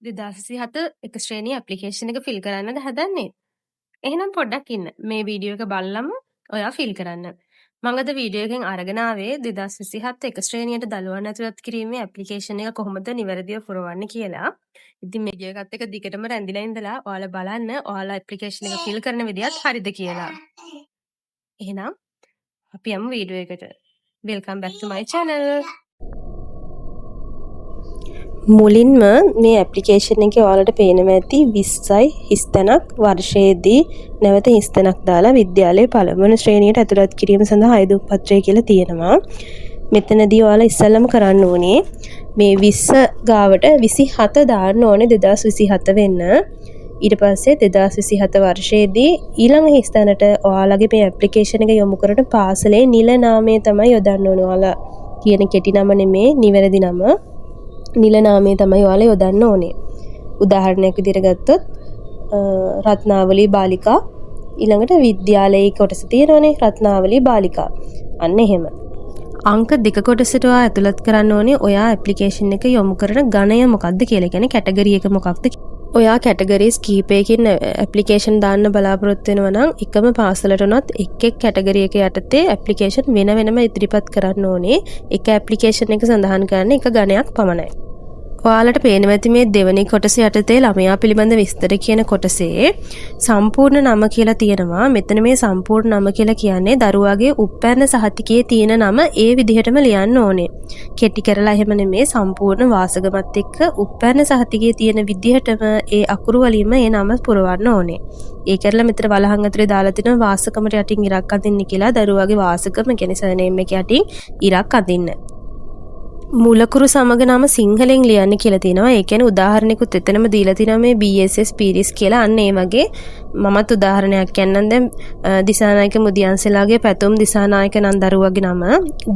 2027 එක ශ්‍රේණිය ඇප්ලිකේෂන් එක ෆිල් කරන්නද හදන්නේ. එහෙනම් පොඩ්ඩක් ඉන්න. මේ වීඩියෝ එක බලලම ඔයා ෆිල් කරන්න. මම අද වීඩියෝ එකෙන් අරගෙන ආවේ 2027 එක ශ්‍රේණියට දළුවන් ඇතුළත් කිරීමේ ඇප්ලිකේෂන් එක කොහොමද නිවැරදිව පුරවන්නේ කියලා. ඉතින් මේ වීඩියෝ එකත් එක්ක දිගටම රැඳිලා ඉඳලා ඔයාලා බලන්න ඔයාලා ඇප්ලිකේෂන් එක ෆිල් කරන විදිහත් හරිද කියලා. එහෙනම් අපි යමු වීඩියෝ එකට. Welcome back to my channel. මුලින්ම මේ ඇප්ලිකේෂන් එකේ ඔයාලට පේනවා ඇති 20යි හිස්තැනක් වර්ෂයේදී නැවත හිස්තැනක් දාලා විද්‍යාලයේ පළමුවන ශ්‍රේණියට ඇතුළත් කිරීම සඳහා අයදුම් පත්‍රය කියලා තියෙනවා. මෙතනදී ඔයාලා ඉස්සෙල්ලම කරන්න ඕනේ මේ 20 ගාවට 27 දාන්න ඕනේ 2027 වෙන්න. ඊට පස්සේ 2027 වර්ෂයේදී ඊළඟ හිස්තැනට ඔයාලගේ මේ ඇප්ලිකේෂන් එක යොමු කරන පාසලේ නිල නාමය තමයි යොදන්න ඕනේ. ඔයාලා කියන කෙටි නම නෙමේ නිවැරදි නම. නිල නාමය තමයි ඔයාලා යොදන්න ඕනේ. උදාහරණයක් විදිහට ගත්තොත් රත්නාවලී බාලිකා ඊළඟට විද්‍යාලයේ කොටස තියෙනවනේ රත්නාවලී බාලිකා. අන්න එහෙම. අංක 2 කොටසට ඔයා ඇතුළත් කරන්න ඕනේ ඔයා ඇප්ලිකේෂන් එක යොමු කරන ගණය මොකක්ද කියලා. කියන්නේ කැටගරි එක මොකක්ද. ඔයා කැටගරිස් කීපයකින් ඇප්ලිකේෂන් දාන්න බලාපොරොත්තු වෙනවා නම් එකම පාසලට උනත් එක් කැටගරි එක යටතේ ඇප්ලිකේෂන් වෙන වෙනම ඉදිරිපත් කරන්න ඕනේ. එක ඇප්ලිකේෂන් එක සඳහන් කරන්න එක ගණයක් පමණයි. ඔයාලට පේනවා ඇති මේ දෙවෙනි කොටස යටතේ ළමයා පිළිබඳ විස්තර කියන කොටසේ සම්පූර්ණ නම කියලා තියෙනවා. මෙතන මේ සම්පූර්ණ නම කියලා කියන්නේ දරුවාගේ උපැන්න සහතිකයේ තියෙන නම ඒ විදිහටම ලියන්න ඕනේ. කෙටි කරලා එහෙම නෙමේ සම්පූර්ණ වාසගමත් එක්ක උපැන්න සහතිකයේ තියෙන විදිහටම ඒ අකුරු වලින්ම ඒ නම පුරවන්න ඕනේ. ඒ කරලා මෙතන වලහන් ඇතුලේ දාලා තිනවා වාසකමට යටින් ඉරක් අදින්න කියලා. දරුවාගේ වාසකම කියන්නේ සර්නේම් එක යටින් ඉරක් අදින්න. මූලකුරු සමග නම සිංහලෙන් ලියන්න කියලා තියෙනවා. ඒ කියන්නේ උදාහරණයකුත් එතනම දීලා තියෙනවා මේ BSS පීරිස් කියලා. අන්න ඒ වගේ මමත් උදාහරණයක් කියන්නම්. දැන් දිසානායක මුදියන්සලාගේ පැතුම් දිසානායක නම් දරුවගේ නම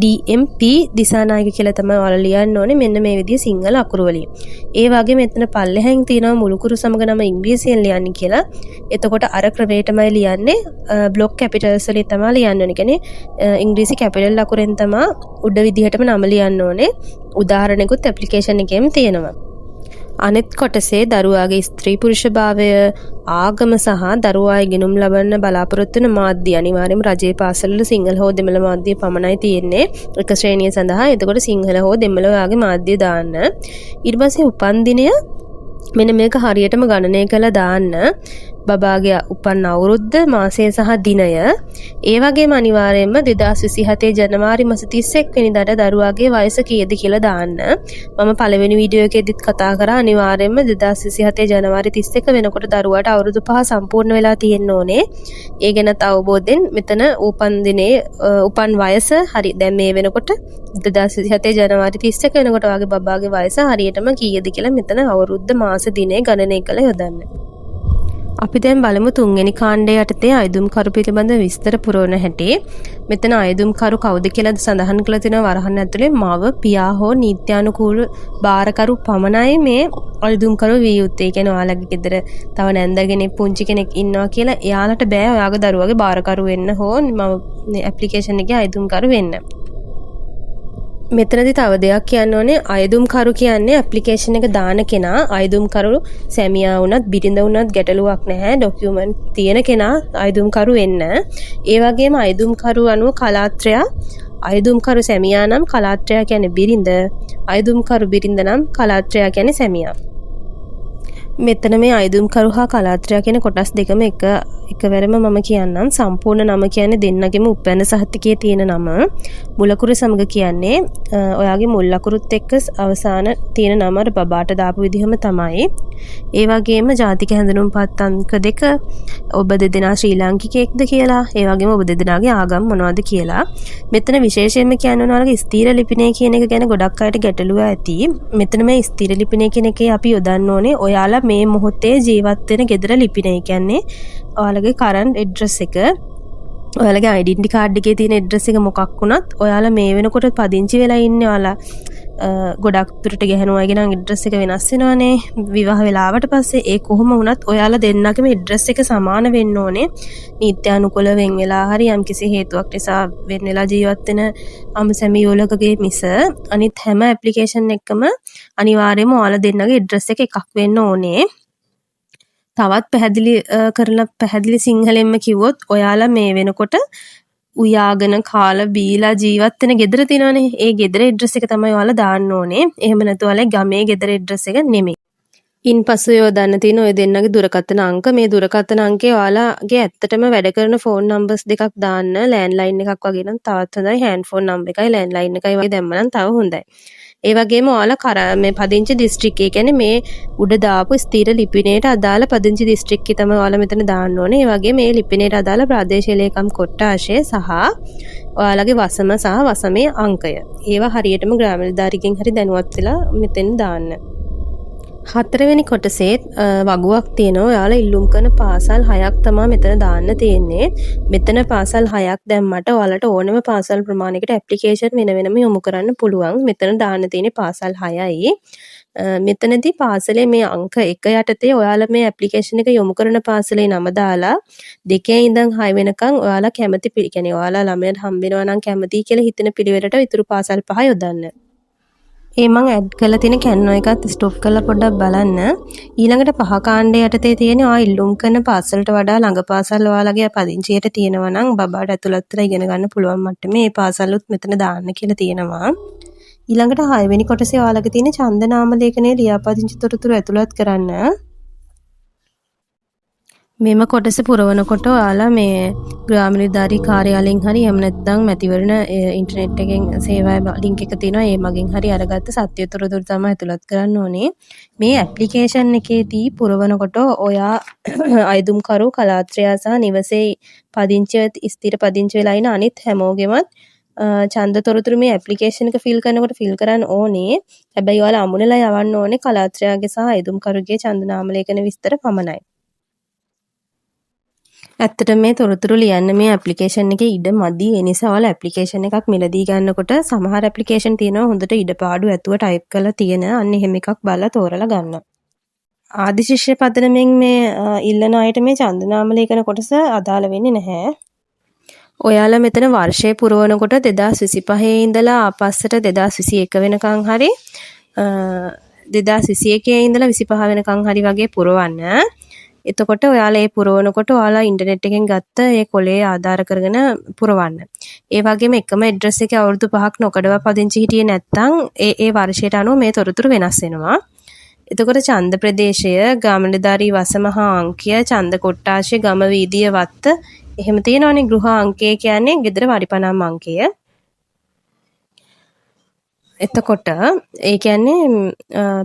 DMP දිසානායක කියලා තමයි ඔයාලා ලියන්න ඕනේ. මෙන්න මේ විදිහේ සිංහල අකුරු වලින්. ඒ වගේ මෙතන පල්ලෙහෙන් තියෙනවා මුලකුරු සමග නම ඉංග්‍රීසියෙන් ලියන්න කියලා. එතකොට අර ක්‍රමයටමයි ලියන්නේ බ්ලොක් කැපිටල්ස් වලින් තමයි ලියන්න ඕනේ. කියන්නේ ඉංග්‍රීසි කැපිටල් අකුරෙන් තමයි උඩ විදිහටම නම ලියන්න ඕනේ. උදාහරණයකුත් ඇප්ලිකේෂන් එකේම තියෙනවා. අනෙත් කොටසේ දරුවාගේ ස්ත්‍රී පුරුෂ භාවය ආගම සහ දරුවාගේ ගිණුම් ලබන්න බලාපොරොත්තු වෙන මාධ්‍ය අනිවාර්යයෙන්ම රජයේ පාසල්වල සිංහල හෝ දෙමළ මාධ්‍ය පමණයි තියෙන්නේ එක ශ්‍රේණිය සඳහා. එතකොට සිංහල හෝ දෙමළ වාගේ මාධ්‍ය දාන්න. ඊට පස්සේ උපන්දිනය මෙන්න මේක හරියටම ගණනය කරලා දාන්න. බබාගේ උපන් අවුරුද්ද මාසය සහ දිනය. ඒ වගේම අනිවාර්යයෙන්ම 2027 ජනවාරි මාස 31 වෙනිදාට දරුවාගේ වයස කීයද කියලා දාන්න. මම පළවෙනි වීඩියෝ එකේදීත් කතා කරා අනිවාර්යයෙන්ම 2027 ජනවාරි 31 වෙනකොට දරුවාට අවුරුදු 5 සම්පූර්ණ වෙලා තියෙන්න ඕනේ. ඒ ගැනත් අවබෝධයෙන් මෙතන උපන් දිනේ උපන් වයස හරි දැන් මේ වෙනකොට 2027 ජනවාරි 31 වෙනකොට වාගේ බබාගේ වයස හරියටම කීයද කියලා මෙතන අවුරුද්ද මාස දිනේ ගණනය කරලා යොදන්න. අපි දැන් බලමු තුන්වෙනි කාණ්ඩය යටතේ අයදුම්කරු පිළිබඳ විස්තර පුරවන හැටි. මෙතන අයදුම්කරු කවුද කියලා සඳහන් කරලා තියෙනවා වරහන් ඇතුලේ මව පියා හෝ නීත්‍යානුකූල බාරකරු පමණයි මේ අයදුම්කරු විය යුත්තේ. ඒ කියන්නේ ඔයාලගේ ගෙදර තව නැන්දගෙනෙක් පුංචි කෙනෙක් ඉන්නවා කියලා එයාලට බෑ ඔයාගේ දරුවගේ බාරකරු වෙන්න හෝ මම ඇප්ලිකේෂන් එකේ අයදුම්කරු වෙන්න. මෙතනදී තව දෙයක් කියන්න ඕනේ අයදුම්කරු කියන්නේ ඇප්ලිකේෂන් එක දාන කෙනා අයදුම්කරු සැමියා වුණත් බිරිඳ වුණත් ගැටලුවක් නැහැ ડોකියුමන්ට් තියෙන කෙනා අයදුම්කරු වෙන්න. ඒ වගේම අයදුම්කරු අනුව කලාත්‍රය අයදුම්කරු සැමියා නම් කලාත්‍රය කියන්නේ බිරිඳ අයදුම්කරු බිරිඳ නම් කලාත්‍රය කියන්නේ සැමියා. මෙතන මේ අයදුම්කරු හා කලාත්‍රය කියන කොටස් දෙකම එකවරම මම කියන්නම්. සම්පූර්ණ නම කියන්නේ දෙන්නගෙම උපැන්න සහතිකයේ තියෙන නම. මුලකුරු සමග කියන්නේ ඔයාගේ මුල් ලකුරුත් එක්ක අවසාන තියෙන නම අර බබාට දාපු විදිහම තමයි. ඒ වගේම ජාතික හැඳුනුම්පත් අංක 2 ඔබ දෙදෙනා ශ්‍රී ලාංකිකයෙක්ද කියලා. ඒ වගේම ඔබ දෙදෙනාගේ ආගම මොනවද කියලා. මෙතන විශේෂයෙන්ම කියන්න ඕන ඔයාලගේ ස්ථීර ලිපිනය කියන එක ගැන ගොඩක් අයට ගැටලුව ඇති. මෙතන මේ ස්ථීර ලිපිනය කියන එකේ අපි යොදන්න ඕනේ ඔයාලා මේ මොහොතේ ජීවත් වෙන ගෙදර ලිපිනය. කියන්නේ ඔයාලගේ කරන්ට් ඇඩ්‍රස් එක ඔයාලගේ ඩෙන්ටිටි කාඩ් එකේ තියෙන ඇඩ්‍රස් එක මොකක් වුණත් ඔයාලා මේ වෙනකොට පදිංචි වෙලා ඉන්නේ ඔයාලා ගොඩක් දුරට ගැහණුවා අයගේ නම් ඇඩ්‍රස් එක වෙනස් වෙනවානේ විවාහ වෙලාවට පස්සේ. ඒ කොහොම වුණත් ඔයාලා දෙන්නගේම ඇඩ්‍රස් එක සමාන වෙන්න ඕනේ. නීත්‍යානුකූල වෙන් වෙලා හරි යම්කිසි හේතුවක් නිසා වෙන් වෙලා ජීවත් වෙන අමසැමියෝලකගේ මිස අනිත් හැම ඇප්ලිකේෂන් එකම අනිවාර්යයෙන්ම ඔයාලා දෙන්නගේ ඇඩ්‍රස් එක එකක් වෙන්න ඕනේ. තවත් පැහැදිලි සිංහලෙන්ම කිව්වොත් ඔයාලා මේ වෙනකොට උයාගෙන කාලා බීලා ජීවත් වෙන ගෙදර තියෙනවනේ. ඒ ගෙදර ඇඩ්‍රස් එක තමයි ඔයාලා දාන්න ඕනේ. එහෙම නැතු ඔයාලා ගමේ ගෙදර ඇඩ්‍රස් එක නෙමෙයි. ඉන්පස්සේ ඔය දන්න තියෙන ඔය දෙන්නගේ දුරකථන අංක මේ දුරකථන අංකේ ඔයාලාගේ ඇත්තටම වැඩ කරන ෆෝන් නම්බර්ස් දෙකක් දාන්න. ලෑන්ඩ්ලයින් එකක් වගේ නම් තවත් හොඳයි. හෑන්ඩ් ෆෝන් නම්බර් එකයි ලෑන්ඩ්ලයින් එකයි වගේ දැම්මනම් තව හොඳයි. ඒ වගේම ඔයාලා මේ පදිංචි දිස්ත්‍රික්කය කියන්නේ මේ උඩ දාපු ස්ථීර ලිපිනයට අදාළ පදිංචි දිස්ත්‍රික්කය තමයි ඔයාලා මෙතන දාන්න ඕනේ. ඒ වගේ මේ ලිපිනයට අදාළ ප්‍රාදේශීය ලේකම් කොට්ටාශය සහ ඔයාලගේ වසම සහ වසමේ අංකය. ඒවා හරියටම ග්‍රාම නිලධාරිගෙන් හරි දැනුවත් වෙලා මෙතෙන් දාන්න. 4 වෙනි කොටසේ වගුවක් තියෙනවා. ඔයාලා ඉල්ලුම් කරන පාසල් 6ක් තමයි මෙතන දාන්න තියෙන්නේ. මෙතන පාසල් 6ක් දැම්මට ඔයාලට ඕනම පාසල් ප්‍රමාණයකට ඇප්ලිකේෂන් වෙන වෙනම යොමු කරන්න පුළුවන්. මෙතන දාන්න තියෙන්නේ පාසල් 6යි. මෙතනදී පාසලේ මේ අංක 1 යටතේ ඔයාලා මේ ඇප්ලිකේෂන් එක යොමු කරන පාසලේ නම දාලා 2 ඉඳන් 6 වෙනකන් ඔයාලා කැමති කියන්නේ ඔයාලා ළමයට හම්බ වෙනවා නම් කැමති කියලා හිතන පිළිවෙලට ඉතුරු පාසල් 5 යොදන්න. ඒ මං ඇඩ් කරලා තියෙන කැන්වෝ එකත් ස්ටොප් කරලා පොඩ්ඩක් බලන්න. ඊළඟට 5 කාණ්ඩය යටතේ තියෙන ඔයා ඉල්ලුම් කරන පාසලට වඩා ළඟ පාසල් ඔයාලගේ පදිංචියට තියෙනවා නම් බබාට ඇතුළත් වෙලා ඉගෙන ගන්න පුළුවන් මට්ටමේ මේ පාසලුත් මෙතන දාන්න කියලා තියෙනවා. ඊළඟට 6 වෙනි කොටසේ ඔයාලගේ තියෙන ඡන්ද නාම ලේඛනයේ ලියාපදිංචි තොරතුරු ඇතුළත් කරන්න. මෙම කොටස පුරවනකොට ඔයාලා මේ ග්‍රාම නිලධාරී කාර්යාලයෙන් හරි එහෙම නැත්නම් මැතිවරණ ඉන්ටර්නෙට් එකෙන් සේවාවේ ලින්ක් එක තියෙනවා. ඒ මගින් හරි අරගත්ත සත්‍ය තොරතුරු තමයි ඇතුළත් කරන්න ඕනේ. මේ ඇප්ලිකේෂන් එකේදී පුරවනකොට ඔයා අයදුම්කරු කලාත්‍රයා සහ නිවසේ ස්ථිර පදිංචි වෙලා ඉන්න අනිත් හැමෝගෙමත් ඡන්ද තොරතුරු මේ ඇප්ලිකේෂන් එක ෆිල් කරනකොට ෆිල් කරන්න ඕනේ. හැබැයි ඔයාලා අමුණලා යවන්න ඕනේ කලාත්‍රයාගේ සහ අයදුම්කරුගේ ඡන්ද නාම ලේඛන විස්තර පමණයි. ඇත්තට මේ තොරතුරු ලියන්න මේ ඇප්ලිකේෂන් එකේ ඉඩ මදි. ඒ නිසා ඔයාලා ඇප්ලිකේෂන් එකක් මිලදී ගන්නකොට සමහර ඇප්ලිකේෂන් තියෙනවා හොඳට ඉඩපාඩු ඇතුව ටයිප් කරලා තියෙන. අන්න එහෙම එකක් බලලා තෝරලා ගන්න. ආදිශිෂ්‍ය පදනමෙන් මේ ඉල්ලන අයට මේ ඡන්ද නාම ලේඛන කොටස අදාළ වෙන්නේ නැහැ. ඔයාලා මෙතන වර්ෂය පුරවනකොට 2025 ඉඳලා ආපස්සට 2021 වෙනකන් හරි 2021 ඉඳලා 25 වෙනකන් හරි වගේ පුරවන්න. එතකොට ඔයාලා ඒ පුරවනකොට ඔයාලා ඉන්ටර්නෙට් එකෙන් ගත්ත ඒ කොලේ ආධාර කරගෙන පුරවන්න. ඒ වගේම එකම ඇඩ්‍රස් එකේ අවුරුදු 5ක් නොකඩව පදිංචි හිටියේ නැත්නම් ඒ වර්ෂයට අනුව මේ තොරතුරු වෙනස් වෙනවා. එතකොට ඡන්ද ප්‍රදේශය, ග්‍රාම නිලධාරී වසම හා අංකය, ඡන්ද කොට්ටාශය, ගම වීදිය වත්ත එහෙම තියෙනවනේ. ගෘහ අංකය කියන්නේ ගෙදර වරිපණම් අංකය. එතකොට ඒ කියන්නේ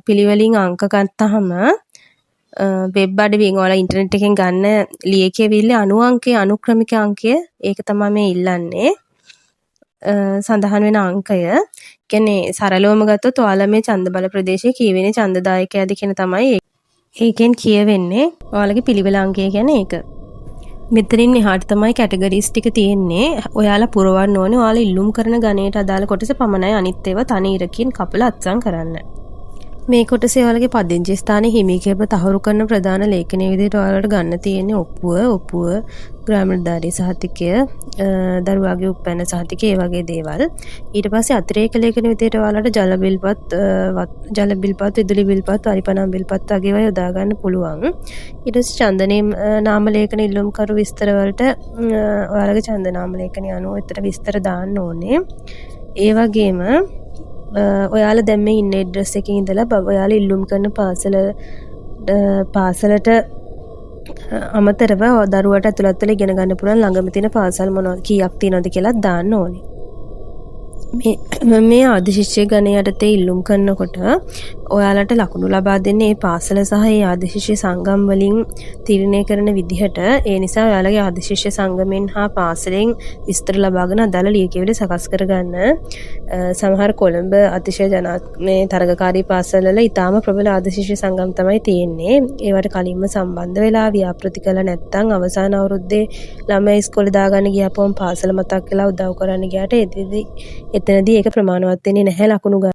පිළිවෙලින් අංක ගත්තාම වෙබ් අඩවියෙන් ඔයාලා ඉන්ටර්නෙට් එකෙන් ගන්න ලියකියවිල්ලේ අණු අංකය අනුක්‍රමික අංකය ඒක තමයි මේ ඉල්ලන්නේ. සඳහන් වෙන අංකය කියන්නේ සරලවම ගත්තොත් ඔයාලා මේ ඡන්ද බල ප්‍රදේශයේ කීවෙනි ඡන්දදායකයාද කියන තමයි ඒකෙන් කියවෙන්නේ. ඔයාලගේ පිළිවෙල අංකය කියන්නේ ඒක. මෙතනින් එහාට තමයි කැටගරිස් ටික තියෙන්නේ. ඔයාලා පුරවන්න ඕනේ ඔයාලා ඉල්ලුම් කරන ගණයට අදාළ කොටස පමණයි. අනිත් ඒවා තනි ඉරකින් කපලා අත්සන් කරන්න. මේ කොටසේ ඔයාලගේ පදිංචි ස්ථානයේ හිමිකේම තහවුරු කරන ප්‍රධාන ලේඛනයේ විදිහට ඔයාලට ගන්න තියෙන්නේ ඔප්පුව, ග්‍රාම නිලධාරී සහතිකය, දරුවාගේ උපැන්න සහතිකය ඒ වගේ දේවල්. ඊට පස්සේ අතිරේක ලේඛන විදිහට ඔයාලට ජල බිල්පත්, විදුලි බිල්පත්, වරිපණම් බිල්පත් වගේ ඒවා යොදා ගන්න පුළුවන්. ඊට පස්සේ ඡන්දනේ නාම ලේඛන ඉල්ලුම් කරු විස්තර වලට ඔයාලගේ ඡන්ද නාම ලේඛනය අනුව විතර විස්තර දාන්න ඕනේ. ඒ වගේම ඔයාලා දැන් මේ ඉන්න ඇඩ්‍රස් එකේ ඉඳලා ඔයාලා ඉල්ලුම් කරන පාසලට අමතරව දරුවට ඇතුළත් වෙලා ඉගෙන ගන්න පුළුවන් ළඟම තියෙන පාසල් මොනවද කීයක් තියෙනවද කියලා දාන්න ඕනේ. මේ ආදිශිෂ්‍ය ගණය යටතේ ඉල්ලුම් කරනකොට ඔයාලට ලකුණු ලබා දෙන්නේ මේ පාසල සහ ඒ ආදිශිෂ්‍ය සංගම් වලින් තීරණය කරන විදිහට. ඒ නිසා ඔයාලගේ ආදිශිෂ්‍ය සංගමෙන් හා පාසලෙන් විස්තර ලබාගෙන අදාළ ලියකියවිලි සකස් කරගන්න. සමහර කොළඹ අතිශය මේ තරගකාරී පාසල් වල ඊටාම ප්‍රබල ආදිශිෂ්‍ය සංගම් තමයි තියෙන්නේ. ඒවට කලින්ම සම්බන්ධ වෙලා ව්‍යාපෘති කළා නැත්නම් අවසාන අවුරුද්දේ ළමයි ඉස්කෝලේ දාගන්න ගියාපුවම පාසල මතක් වෙලා උදව් කරන්න ගියාට එතනදී ඒක ප්‍රමාණවත් වෙන්නේ නැහැ ලකුණු ගන්න.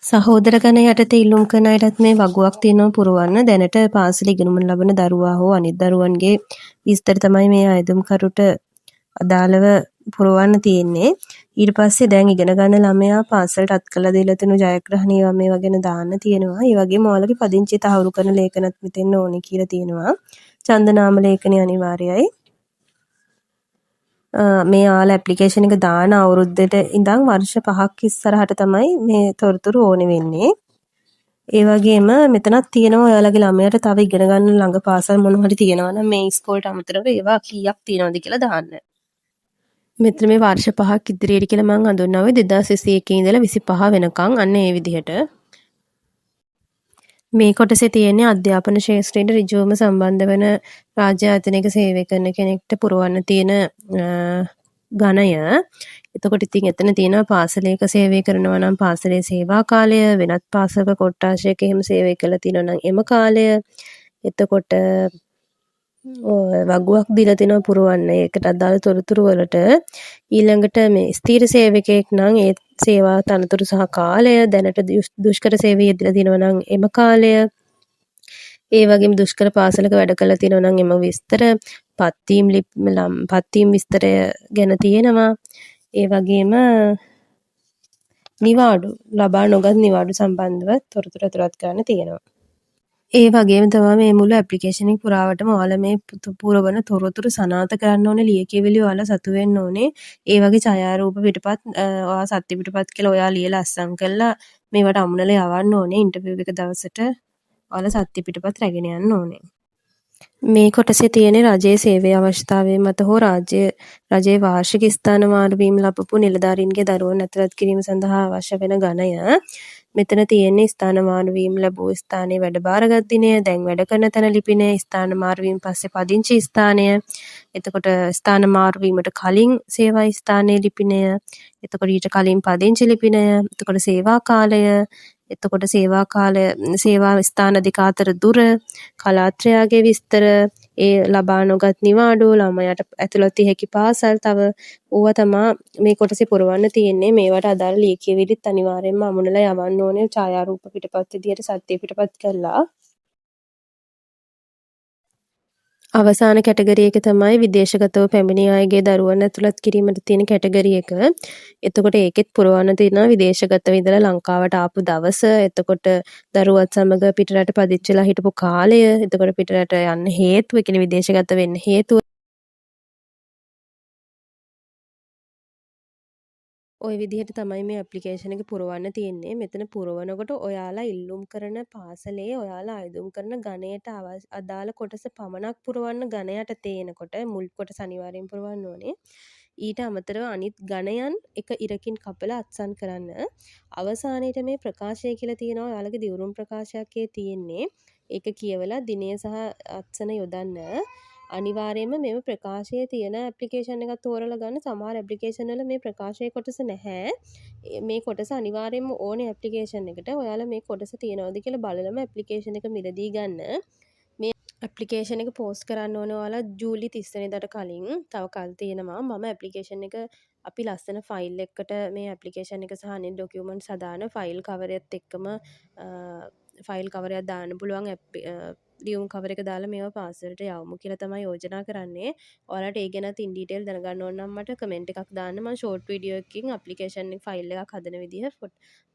සහෝදර ගණ යටතේ ඉල්ලුම් කරන අයටත් මේ වගුවක් තියෙනවා පුරවන්න. දැනට පාසල ඉගෙනුම ලබන දරුවා හෝ අනිත් දරුවන්ගේ විස්තර තමයි මේ අයදුම්කරුට අදාළව පුරවන්න තියෙන්නේ. ඊට පස්සේ දැන් ඉගෙන ගන්න ළමයා පාසලට අත් කළ දීලා තිනු ජයග්‍රහණ මේවා ගැන දාන්න තියෙනවා. ඒ වගේම ඔයාලගේ පදිංචි තහවුරු කරන ලේඛනත් මෙතෙන් ඕනේ කියලා තියෙනවා. ඡන්ද නාම ලේඛනය අනිවාර්යයි. මේ ඔයාලා ඇප්ලිකේෂන් එක දාන අවුරුද්දට ඉඳන් වර්ෂ 5ක් ඉස්සරහට තමයි මේ තොරතුරු ඕනේ වෙන්නේ. ඒ වගේම මෙතනත් තියෙනවා ඔයාලගේ ළමයාට තව ඉගෙන ගන්න ළඟ පාසල් මොන හරි තියෙනවා නම් මේ ඉස්කෝලේට අමතරව ඒවා කීයක් තියෙනවද කියලා දාන්න. මෙතන මේ වර්ෂ 5ක් ඉදිරියට කියලා මම හඳුන්වුවේ 2021 ඉඳලා 25 වෙනකන් අන්න ඒ විදිහට. මේ කොටසේ තියෙන්නේ අධ්‍යාපන ශාස්ත්‍රයට ඍජුවම සම්බන්ධ වෙන රාජ්‍ය ආයතනයක සේවය කරන කෙනෙක්ට පුරවන්න තියෙන ගණය. එතකොට ඉතින් එතන තියෙනවා පාසලේක සේවය කරනවා නම් පාසලේ සේවා කාලය, වෙනත් පාසලක කොට්ටාශයක එහෙම සේවය කළා තියෙනවා නම් එම කාලය. එතකොට වගුවක් දීලා තිනවා පුරවන්න. ඒකට අදාළ තොරතුරු වලට ඊළඟට මේ ස්ථීර සේවකයෙක් නම් ඒ සේවා තනතුරු සහ කාලය, දැනට දුෂ්කර සේවයේ යෙදලා තිනවා නම් එම කාලය, ඒ වගේම දුෂ්කර පාසලක වැඩ කළා තිනවා නම් එම විස්තර, පත්වීම් විස්තරය ගැන තියෙනවා. ඒ වගේම නිවාඩු ලබා නොගත් නිවාඩු සම්බන්ධව තොරතුරු ඇතුළත් කරන්න තියෙනවා. ඒ වගේම තමයි මේ මුළු ඇප්ලිකේෂන් එක පුරාවටම ඔයාලා මේ පුරවන තොරතුරු සනාථ කරන්න ඕනේ, ලියකියවිලි ඔයාලා සතු වෙන්න ඕනේ. ඒ වගේ ඡායාරූප පිටපත් ඔයා සත්‍ය පිටපත් කියලා ඔයා ලියලා අස්සම් කරලා මේවට අමුණලා යවන්න ඕනේ. ඉන්ටර්විව් එක දවසට ඔයාලා සත්‍ය පිටපත් රැගෙන යන්න ඕනේ. මේ කොටසේ තියෙන රජයේ සේවයේ අවශ්‍යතාවය මත හෝ රජයේ වාර්ෂික ස්ථාන මාරුවීම් ලබපු නිලධාරීන්ගේ දරුවන් ඇතුළත් කිරීම සඳහා අවශ්‍ය වෙන ගණය. මෙතන තියෙන්නේ ස්ථාන මාරුවීම් ලැබූ ස්ථානයේ වැඩ බාරගත් දිනය, දැන් වැඩ කරන තැන ලිපිනය, ස්ථාන මාරුවීම් පස්සේ පදිංචි ස්ථානය, එතකොට ස්ථාන මාරුවීමට කලින් සේවා ස්ථානයේ ලිපිනය, එතකොට ඊට කලින් පදිංචි ලිපිනය, එතකොට සේවා කාලය, එතකොට සේවා ස්ථාන දෙක අතර දුර, කලාත්‍රයාගේ විස්තර, ඒ ලබා නොගත් නිවාඩු, ළමයාට ඇතුළත් විය හැකි පාසල්, තව ඕවා තමා මේ කොටසේ පුරවන්න තියෙන්නේ. මේවට අදාළ ලියකියවිලිත් අනිවාර්යයෙන්ම අමුණලා යවන්න ඕනේ ඡායාරූප පිටපත් විදියට සත්‍ය පිටපත් කරලා. අවසාන කැටගරි එක තමයි විදේශගතව පැමිණි අයගේ දරුවන් ඇතුළත් කිරීමට තියෙන කැටගරි එක. එතකොට ඒකෙත් පුරවන්න තියෙනවා විදේශගතව ඉඳලා ලංකාවට ආපු දවස, එතකොට දරුවත් සමග පිටරට පදිංචිලා හිටපු කාලය, එතකොට පිටරට යන්න හේතුව, ඒ කියන්නේ විදේශගත වෙන්න හේතුව. ওই විදිහට තමයි මේ ඇප්ලිකේෂන් එක පුරවන්න තියෙන්නේ. මෙතන පුරවනකොට ඔයාලා ඉල්ලුම් කරන පාසලේ ඔයාලා අයදුම් කරන ගණයට අදාළ කොටස පමණක් පුරවන්න ගණයට තේනකොට මුල් කොටස අනිවාර්යෙන් පුරවන්න ඕනේ. ඊට අමතරව අනිත් ගණයන් එක ඉරකින් කපලා අත්සන් කරන්න. අවසානයේට මේ ප්‍රකාශය කියලා තියෙනවා. ඔයාලගේ දිවුරුම් ප්‍රකාශයක් තියෙන්නේ. ඒක කියවලා දිනය සහ අත්සන යොදන්න. අනිවාර්යයෙන්ම මෙම ප්‍රකාශයේ තියෙන ඇප්ලිකේෂන් එකක් තෝරලා ගන්න. සමහර ඇප්ලිකේෂන් වල මේ ප්‍රකාශයේ කොටස නැහැ. මේ කොටස අනිවාර්යයෙන්ම ඕනේ ඇප්ලිකේෂන් එකට. ඔයාලා මේ කොටස තියෙනවද කියලා බලලම ඇප්ලිකේෂන් එක මිලදී ගන්න. මේ ඇප්ලිකේෂන් එක පෝස්ට් කරන්න ඕනේ ඔයාලා ජූලි 30 වෙනිදාට කලින්. තව කල් තියෙනවා. මම ඇප්ලිකේෂන් එක අපි ලස්සන ෆයිල් එකකට මේ ඇප්ලිකේෂන් එක සහ අනිත් ඩොකියුමන්ට්ස් හදාන ෆයිල් කවරයත් එක්කම ෆයිල් කවරයක් දාන්න පුළුවන් ලියුම් කවර එක දාලා මේවා පාසලට යවමු කියලා තමයි යෝජනා කරන්නේ. ඔයාලට ඒ ගැනත් ඉන් ඩීටේල් දැනගන්න ඕන නම් මට කමෙන්ට් එකක් දාන්න. මම ෂෝට් වීඩියෝ එකකින් ඇප්ලිකේෂන් එක ෆයිල් එකක් හදන විදිහ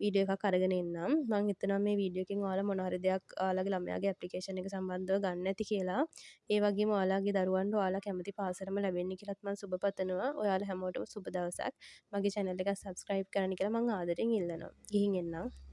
වීඩියෝ එකක් අරගෙන එන්නම්. මම හිතනවා මේ වීඩියෝ එකෙන් ඔයාලා මොන හරි දෙයක් ඔයාලගේ ළමයාගේ ඇප්ලිකේෂන් එක සම්බන්ධව ගන්න ඇති කියලා. ඒ වගේම ඔයාලගේ දරුවන්ට ඔයාලා කැමති පාසලම ලැබෙන්න කියලාත් මම සුබ පතනවා. ඔයාලා හැමෝටම සුබ දවසක්. මගේ channel එක subscribe කරන්න කියලා මම ආදරෙන් ඉල්ලනවා. ගිහින් එන්නම්.